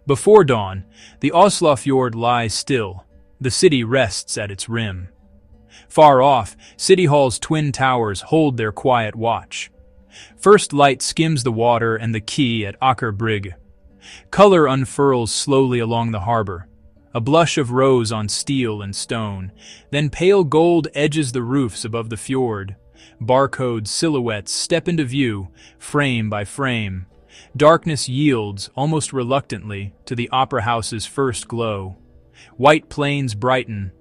Before dawn, the Oslofjord lies still. The city rests at its rim. Far off, City Hall's twin towers hold their quiet watch. First light skims the water and the quay at Akershus. Color unfurls slowly along the harbor, a blush of rose on steel and stone, then pale gold edges the roofs above the fjord. Barcode silhouettes step into view, frame by frame. Darkness yields, almost reluctantly, to the opera house's first glow. White planes brighten.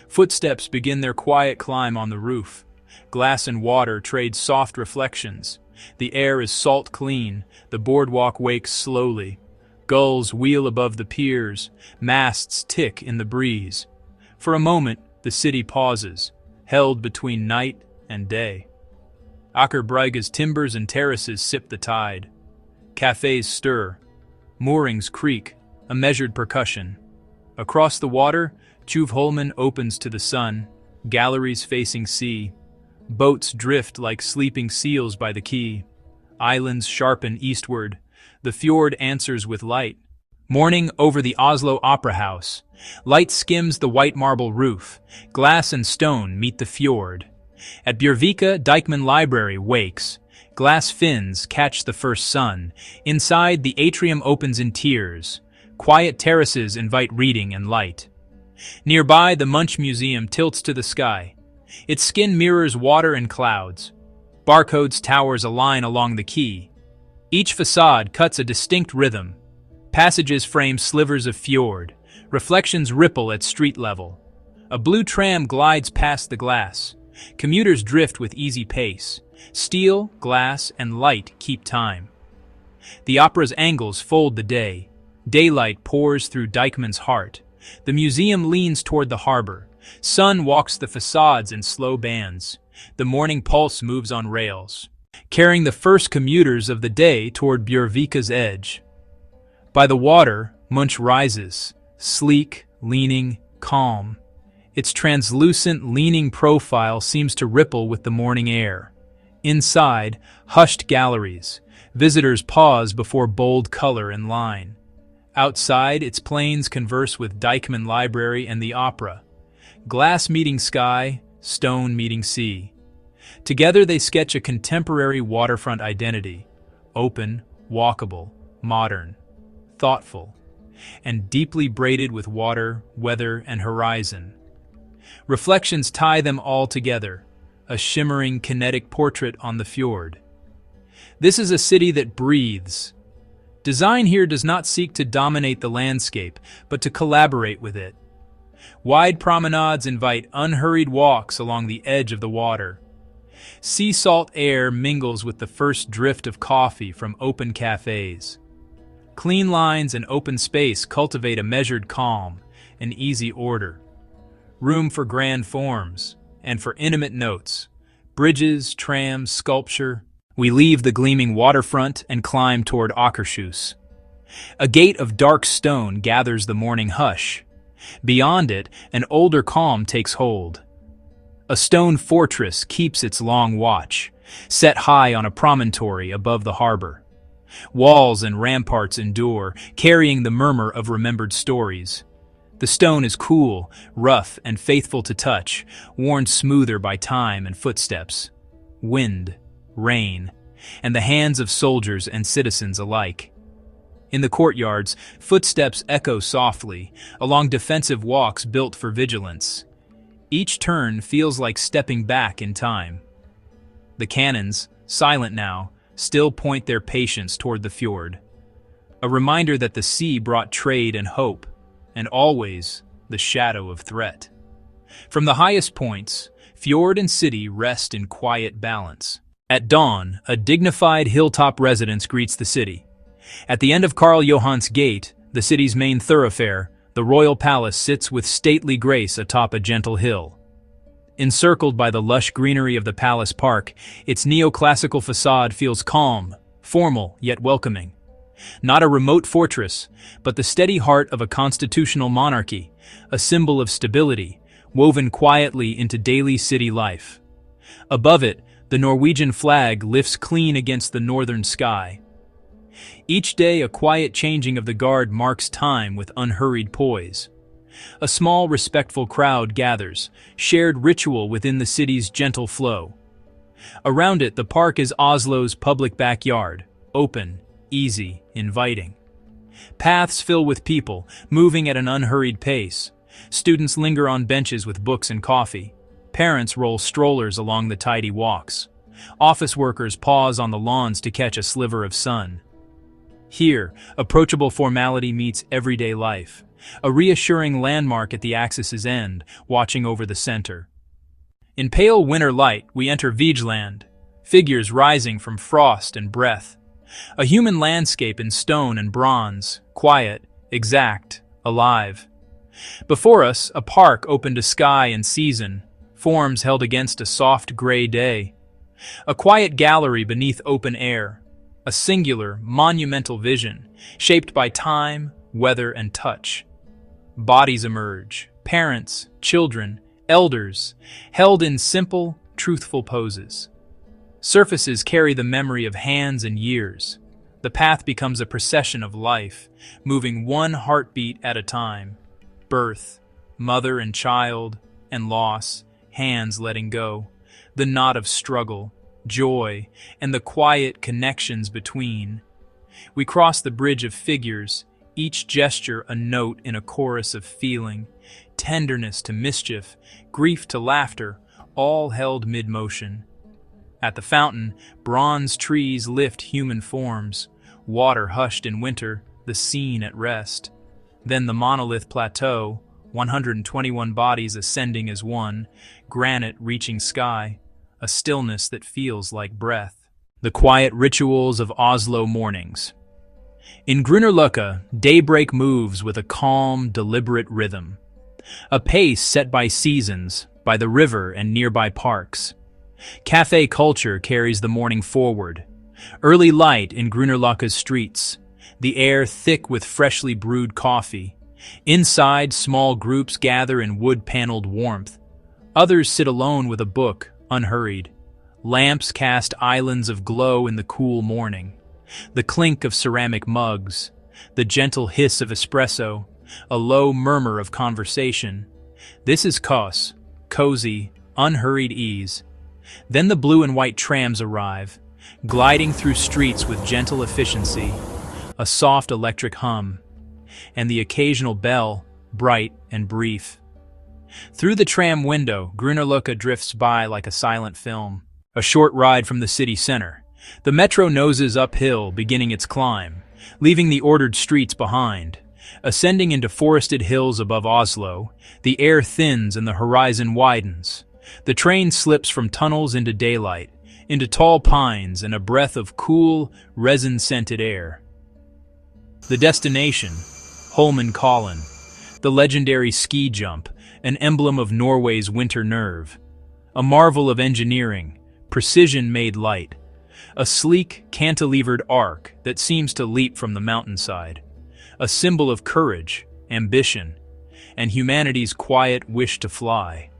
Footsteps begin their quiet climb on the roof. Glass and water trade soft reflections. The air is salt clean. The boardwalk wakes slowly. Gulls wheel above the piers. Masts tick in the breeze. For a moment, the city pauses, held between night and day. Akershus's timbers and terraces sip the tide. Cafés stir. Moorings creak, a measured percussion. Across the water, Holmenkollen opens to the sun, galleries facing sea. Boats drift like sleeping seals by the quay. Islands sharpen eastward. The fjord answers with light. Morning over the Oslo Opera House. Light skims the white marble roof. Glass and stone meet the fjord. At Bjørvika, Dikeman Library wakes. Glass fins catch the first sun. Inside, the atrium opens in tears. Quiet terraces invite reading and light. Nearby, the Munch Museum tilts to the sky. Its skin mirrors water and clouds. Barcode's towers align along the quay. Each facade cuts a distinct rhythm. Passages frame slivers of fjord. Reflections ripple at street level. A blue tram glides past the glass. Commuters drift with easy pace. Steel, glass, and light keep time. The opera's angles fold the day. Daylight pours through Dikeman's heart. The museum leans toward the harbor. Sun walks the facades in slow bands. The morning pulse moves on rails, carrying the first commuters of the day toward Bjørvika's edge. By the water, Munch rises, sleek, leaning, calm. Its translucent, leaning profile seems to ripple with the morning air. Inside, hushed galleries. Visitors pause before bold color and line. Outside, its planes converse with Dikeman Library and the opera. Glass meeting sky, stone meeting sea. Together they sketch a contemporary waterfront identity. Open, walkable, modern, thoughtful, and deeply braided with water, weather, and horizon. Reflections tie them all together, a shimmering, kinetic portrait on the fjord. This is a city that breathes. Design here does not seek to dominate the landscape, but to collaborate with it. Wide promenades invite unhurried walks along the edge of the water. Sea salt air mingles with the first drift of coffee from open cafés. Clean lines and open space cultivate a measured calm, an easy order. Room for grand forms, and for intimate notes. Bridges, trams, sculpture. We leave the gleaming waterfront and climb toward Akershus. A gate of dark stone gathers the morning hush. Beyond it, an older calm takes hold. A stone fortress keeps its long watch, set high on a promontory above the harbor. Walls and ramparts endure, carrying the murmur of remembered stories. The stone is cool, rough, and faithful to touch, worn smoother by time and footsteps. Wind, rain, and the hands of soldiers and citizens alike. In the courtyards, footsteps echo softly, along defensive walks built for vigilance. Each turn feels like stepping back in time. The cannons, silent now, still point their patience toward the fjord. A reminder that the sea brought trade and hope, and always the shadow of threat. From the highest points, fjord and city rest in quiet balance. At dawn, a dignified hilltop residence greets the city. At the end of Karl Johans Gate, the city's main thoroughfare, the royal palace sits with stately grace atop a gentle hill. Encircled by the lush greenery of the palace park, its neoclassical facade feels calm, formal, yet welcoming. Not a remote fortress, but the steady heart of a constitutional monarchy, a symbol of stability, woven quietly into daily city life. Above it, the Norwegian flag lifts clean against the northern sky. Each day a quiet changing of the guard marks time with unhurried poise. A small, respectful crowd gathers, shared ritual within the city's gentle flow. Around it, the park is Oslo's public backyard, open, easy, inviting. Paths fill with people, moving at an unhurried pace. Students linger on benches with books and coffee. Parents roll strollers along the tidy walks. Office workers pause on the lawns to catch a sliver of sun. Here, approachable formality meets everyday life, a reassuring landmark at the axis's end, watching over the center. In pale winter light, we enter Vigeland, figures rising from frost and breath. A human landscape in stone and bronze, quiet, exact, alive. Before us, a park open to sky and season, forms held against a soft gray day. A quiet gallery beneath open air, a singular, monumental vision, shaped by time, weather, and touch. Bodies emerge, parents, children, elders, held in simple, truthful poses. Surfaces carry the memory of hands and years. The path becomes a procession of life, moving one heartbeat at a time. Birth, mother and child, and loss, hands letting go. The knot of struggle, joy, and the quiet connections between. We cross the bridge of figures, each gesture a note in a chorus of feeling, tenderness to mischief, grief to laughter, all held mid-motion. At the fountain, bronze trees lift human forms, water hushed in winter, the scene at rest. Then the monolith plateau, 121 bodies ascending as one, granite reaching sky, a stillness that feels like breath. The quiet rituals of Oslo mornings. In Nordmarka, daybreak moves with a calm, deliberate rhythm. A pace set by seasons, by the river and nearby parks. Café culture carries the morning forward. Early light in Nordmarka's streets, the air thick with freshly brewed coffee. Inside, small groups gather in wood-paneled warmth. Others sit alone with a book, unhurried. Lamps cast islands of glow in the cool morning. The clink of ceramic mugs, the gentle hiss of espresso, a low murmur of conversation. This is cozy, unhurried ease. Then the blue and white trams arrive, gliding through streets with gentle efficiency, a soft electric hum, and the occasional bell, bright and brief. Through the tram window, Nordmarka drifts by like a silent film. A short ride from the city center. The metro noses uphill, beginning its climb, leaving the ordered streets behind. Ascending into forested hills above Oslo, the air thins and the horizon widens. The train slips from tunnels into daylight, into tall pines and a breath of cool, resin-scented air. The destination, Holmenkollen, the legendary ski jump, an emblem of Norway's winter nerve. A marvel of engineering, precision made light. A sleek, cantilevered arc that seems to leap from the mountainside. A symbol of courage, ambition, and humanity's quiet wish to fly.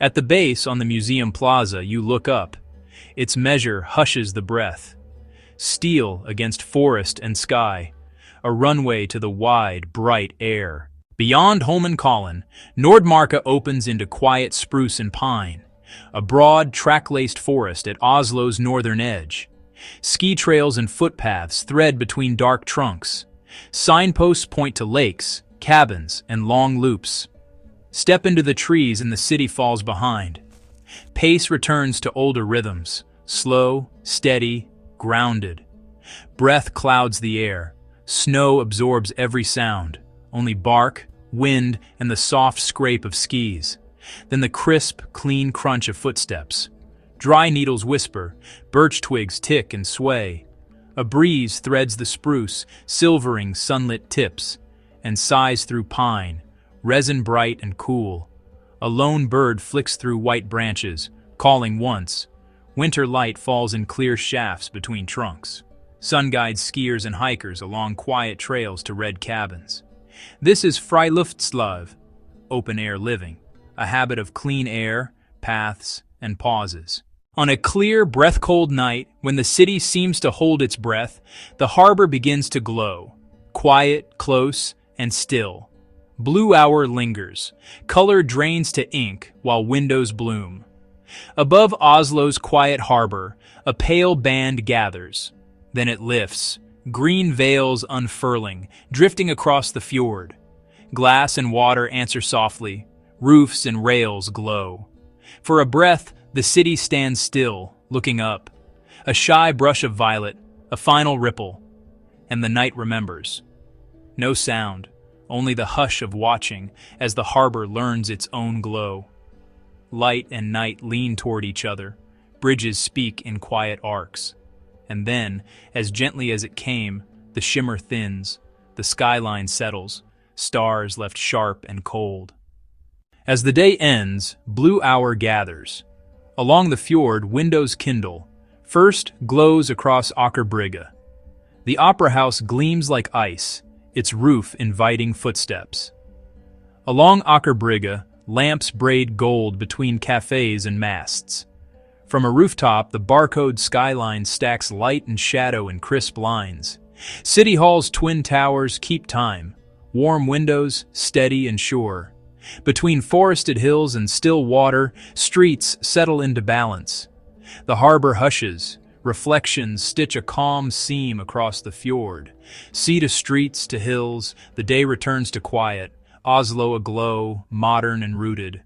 At the base on the museum plaza, you look up. Its measure hushes the breath. Steel against forest and sky. A runway to the wide, bright air. Beyond Holmenkollen, Nordmarka opens into quiet spruce and pine. A broad, track-laced forest at Oslo's northern edge. Ski trails and footpaths thread between dark trunks. Signposts point to lakes, cabins, and long loops. Step into the trees and the city falls behind. Pace returns to older rhythms, slow, steady, grounded. Breath clouds the air. Snow absorbs every sound. Only bark, wind, and the soft scrape of skis. Then the crisp, clean crunch of footsteps. Dry needles whisper, birch twigs tick and sway. A breeze threads the spruce, silvering sunlit tips, and sighs through pine, resin bright and cool. A lone bird flicks through white branches, calling once. Winter light falls in clear shafts between trunks. Sun guides skiers and hikers along quiet trails to red cabins. This is Friluftsliv, open-air living, a habit of clean air, paths, and pauses. On a clear, breath-cold night, when the city seems to hold its breath, the harbor begins to glow. Quiet, close, and still. Blue hour lingers. Color drains to ink while windows bloom. Above Oslo's quiet harbor, a pale band gathers. Then it lifts, green veils unfurling, drifting across the fjord. Glass and water answer softly. Roofs and rails glow. For a breath, the city stands still, looking up. A shy brush of violet, a final ripple, and the night remembers. No sound, only the hush of watching as the harbor learns its own glow. Light and night lean toward each other. Bridges speak in quiet arcs. And then, as gently as it came, the shimmer thins, the skyline settles, stars left sharp and cold. As the day ends, blue hour gathers. Along the fjord, windows kindle. First glows across Akershus. The opera house gleams like ice, its roof inviting footsteps. Along Akershus, lamps braid gold between cafés and masts. From a rooftop, the Barcode skyline stacks light and shadow in crisp lines. City Hall's twin towers keep time, warm windows, steady and sure. Between forested hills and still water, streets settle into balance. The harbor hushes, reflections stitch a calm seam across the fjord. Sea to streets to hills, the day returns to quiet, Oslo aglow, modern and rooted.